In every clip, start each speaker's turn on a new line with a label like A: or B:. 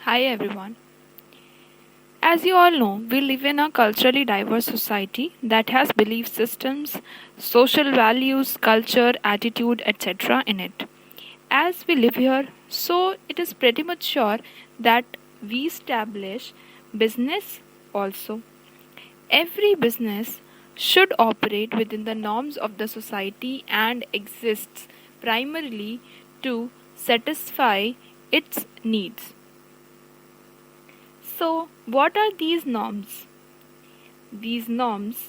A: Hi everyone. As you all know, we live in a culturally diverse society that has belief systems, social values, culture, attitude, etc. in it. As we live here, so it is pretty much sure that we establish business also. Every business should operate within the norms of the society and exists primarily to satisfy its needs. So, what are these norms? These norms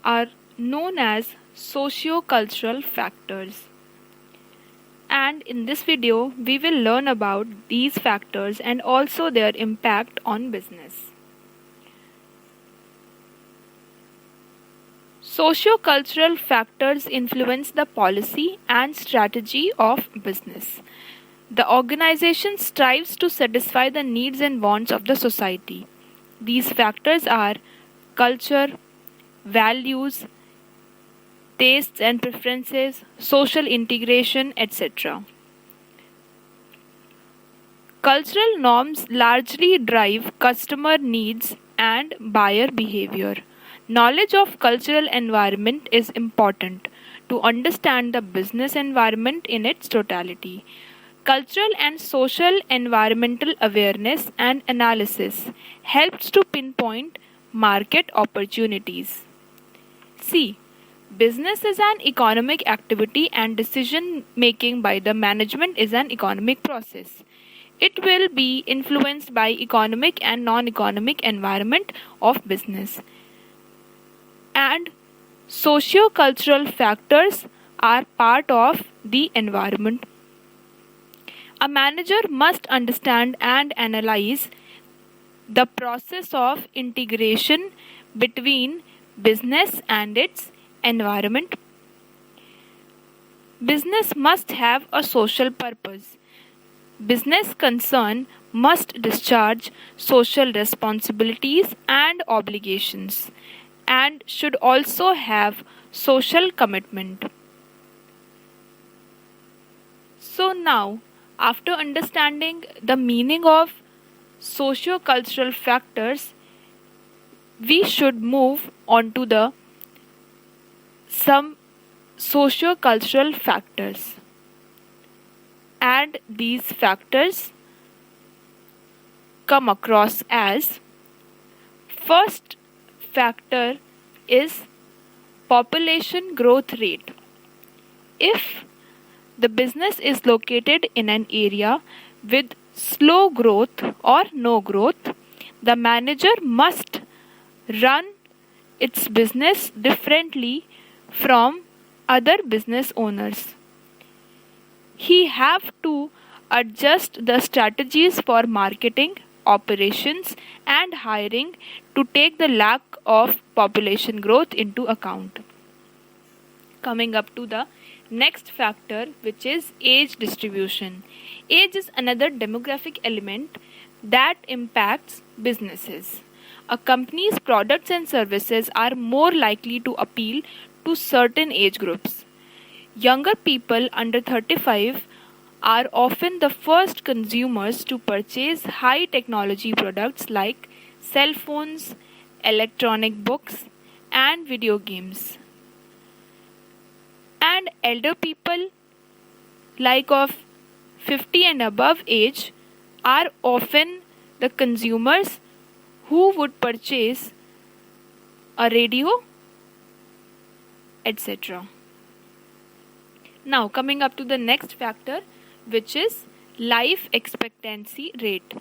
A: are known as socio-cultural factors. And in this video, we will learn about these factors and also their impact on business. Socio-cultural factors influence the policy and strategy of business. The organization strives to satisfy the needs and wants of the society. These factors are culture, values, tastes and preferences, social integration, etc. Cultural norms largely drive customer needs and buyer behavior. Knowledge of cultural environment is important to understand the business environment in its totality. Cultural and social environmental awareness and analysis helps to pinpoint market opportunities. C. Business is an economic activity and decision making by the management is an economic process. It will be influenced by economic and non-economic environment of business. And socio-cultural factors are part of the environment. A manager must understand and analyze the process of integration between business and its environment. Business must have a social purpose. Business concern must discharge social responsibilities and obligations and should also have social commitment. So now, after understanding the meaning of socio-cultural factors, we should move on to the some socio-cultural factors. And these factors come across as first factor is population growth rate. If the business is located in an area with slow growth or no growth, the manager must run its business differently from other business owners. He have to adjust the strategies for marketing, operations and hiring to take the lack of population growth into account. Coming up to the next factor, which is age distribution. Age is another demographic element that impacts businesses. A company's products and services are more likely to appeal to certain age groups. Younger people under 35 are often the first consumers to purchase high technology products like cell phones, electronic books, and video games. And elder people, like of 50 and above age, are often the consumers who would purchase a radio, etc. Now, coming up to the next factor, which is life expectancy rate.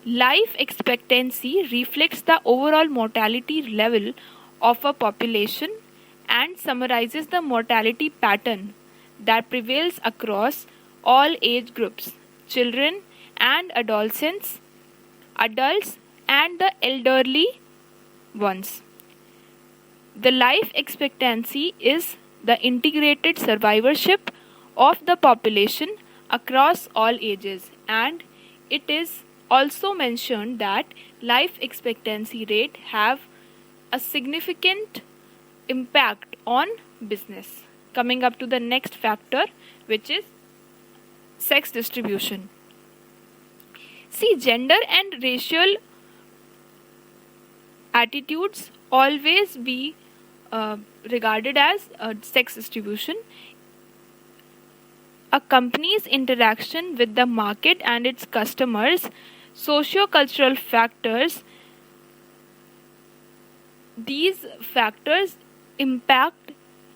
A: Life expectancy reflects the overall mortality level of a population and summarizes the mortality pattern that prevails across all age groups, children and adolescents, adults and the elderly ones. The life expectancy is the integrated survivorship of the population across all ages, and it is also mentioned that life expectancy rate have a significant impact on business. Coming up to the next factor, which is sex distribution. See, gender and racial attitudes always be regarded as sex distribution. A company's interaction with the market and its customers, socio-cultural factors, these factors impact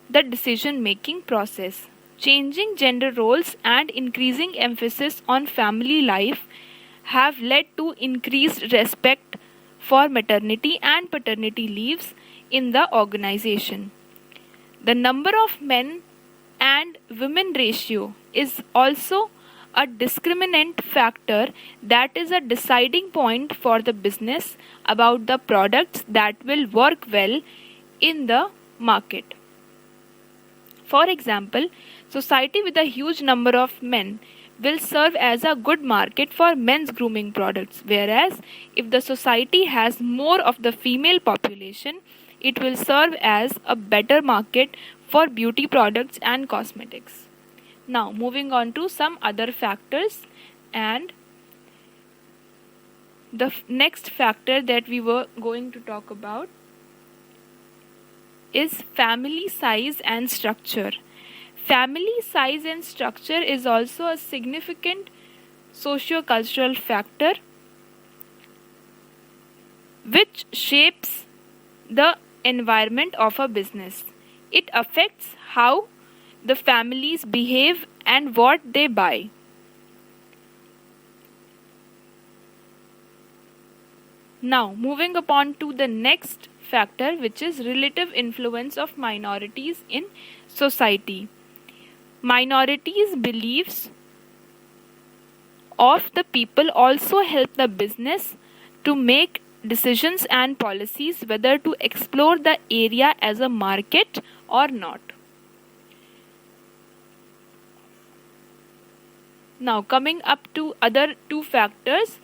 A: the decision-making process. Changing gender roles and increasing emphasis on family life have led to increased respect for maternity and paternity leaves in the organization. The number of men and women ratio is also a discriminant factor that is a deciding point for the business about the products that will work well in the market. For example, society with a huge number of men will serve as a good market for men's grooming products, whereas if the society has more of the female population, it will serve as a better market for beauty products and cosmetics. Now, moving on to some other factors, and the next factor that we were going to talk about is family size and structure. Family size and structure is also a significant socio-cultural factor which shapes the environment of a business. It affects how the families behave and what they buy. Now, moving upon to the next factor, which is relative influence of minorities in society. Minorities' beliefs of the people also help the business to make decisions and policies whether to explore the area as a market or not. Now, coming up to other two factors,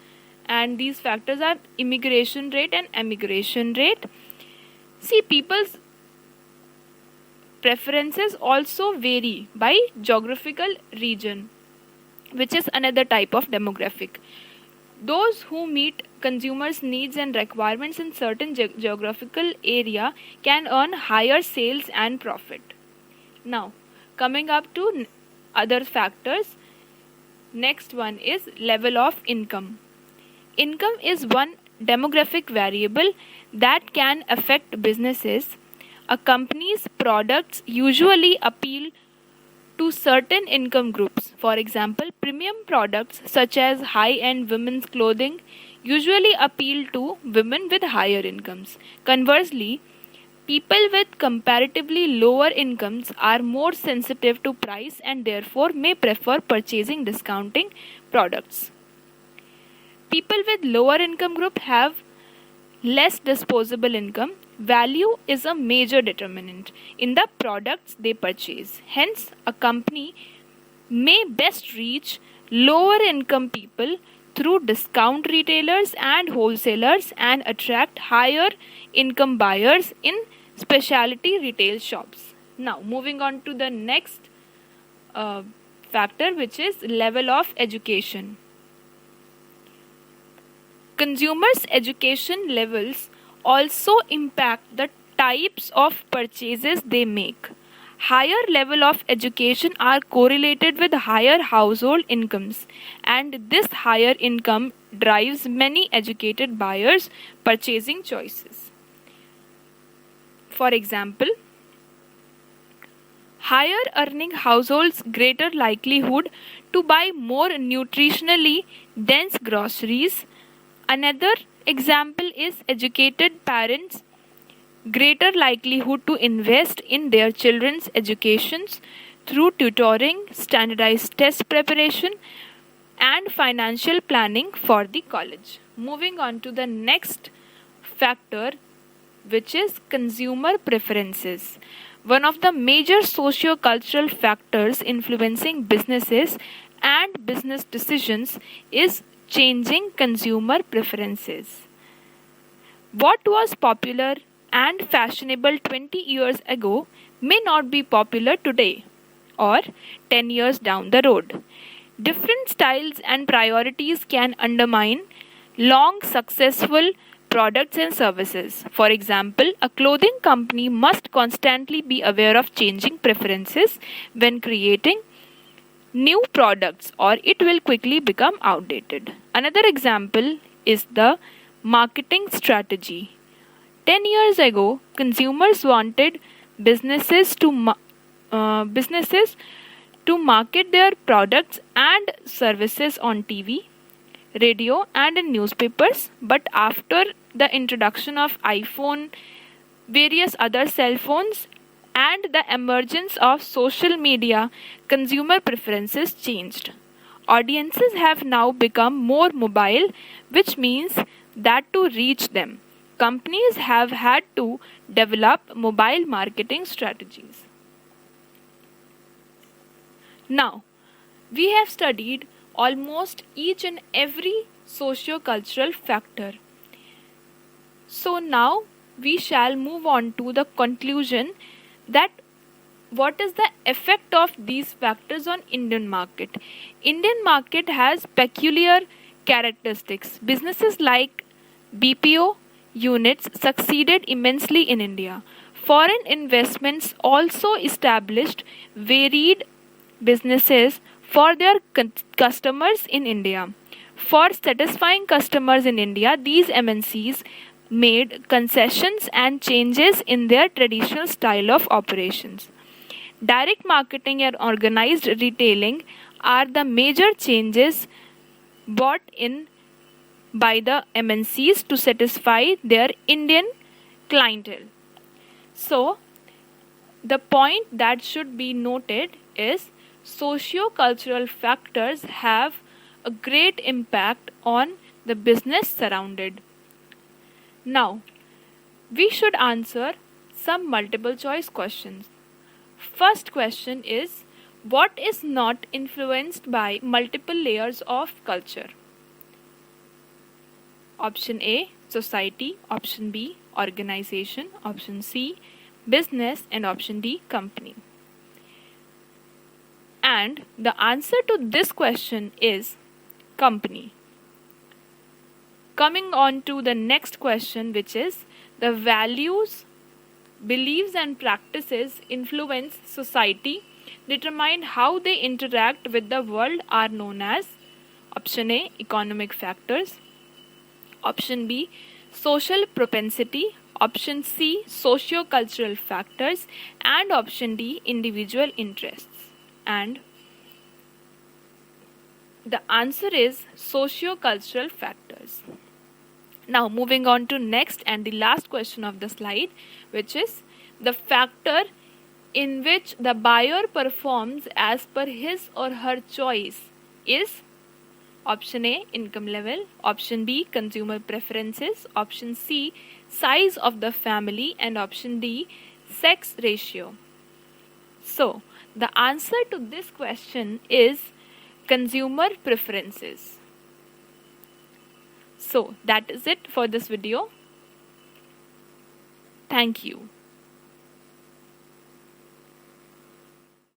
A: and these factors are immigration rate and emigration rate. See, people's preferences also vary by geographical region, which is another type of demographic. Those who meet consumers' needs and requirements in certain geographical area can earn higher sales and profit. Now, coming up to other factors, next one is level of income. Income is one demographic variable that can affect businesses. A company's products usually appeal to certain income groups. For example, premium products such as high-end women's clothing usually appeal to women with higher incomes. Conversely, people with comparatively lower incomes are more sensitive to price and therefore may prefer purchasing discounting products. People with lower income group have less disposable income. Value is a major determinant in the products they purchase. Hence, a company may best reach lower income people through discount retailers and wholesalers and attract higher income buyers in specialty retail shops. Now, moving on to the next factor, which is level of education. Consumers' education levels also impact the types of purchases they make. Higher level of education are correlated with higher household incomes, and this higher income drives many educated buyers' purchasing choices. For example, higher earning households greater likelihood to buy more nutritionally dense groceries. Another example is educated parents greater likelihood to invest in their children's educations through tutoring, standardized test preparation, and financial planning for the college. Moving on to the next factor, which is consumer preferences. One of the major socio-cultural factors influencing businesses and business decisions is changing consumer preferences. What was popular and fashionable 20 years ago may not be popular today or 10 years down the road. Different styles and priorities can undermine long successful products and services. For example, a clothing company must constantly be aware of changing preferences when creating new products, or it will quickly become outdated. Another example is the marketing strategy. 10 years ago, consumers wanted businesses to businesses to market their products and services on TV, radio, and in newspapers. But after the introduction of iPhone, various other cell phones, and the emergence of social media, consumer preferences changed. Audiences have now become more mobile, which means that to reach them, companies have had to develop mobile marketing strategies. Now, we have studied almost each and every socio-cultural factor. So now we shall move on to the conclusion that what is the effect of these factors on Indian market. Indian market has peculiar characteristics. Businesses like BPO units succeeded immensely in India. Foreign investments also established varied businesses for their customers in India. For satisfying customers in India, these MNCs made concessions and changes in their traditional style of operations. Direct marketing and organized retailing are the major changes brought in by the MNCs to satisfy their Indian clientele. So, the point that should be noted is socio-cultural factors have a great impact on the business surrounded. Now, we should answer some multiple choice questions. First question is, what is not influenced by multiple layers of culture? Option A, society. Option B, organization. Option C, business. And option D, company. And the answer to this question is company. Coming on to the next question, which is the values, beliefs, and practices influence society, determine how they interact with the world, are known as option A, economic factors. Option B, social propensity. Option C, socio-cultural factors. And option D, individual interests. And the answer is socio-cultural factors. Now moving on to next and the last question of the slide, which is the factor in which the buyer performs as per his or her choice is option A, income level. Option B, consumer preferences. Option C, size of the family. And option D, sex ratio. So the answer to this question is consumer preferences. So that is it for this video. Thank you.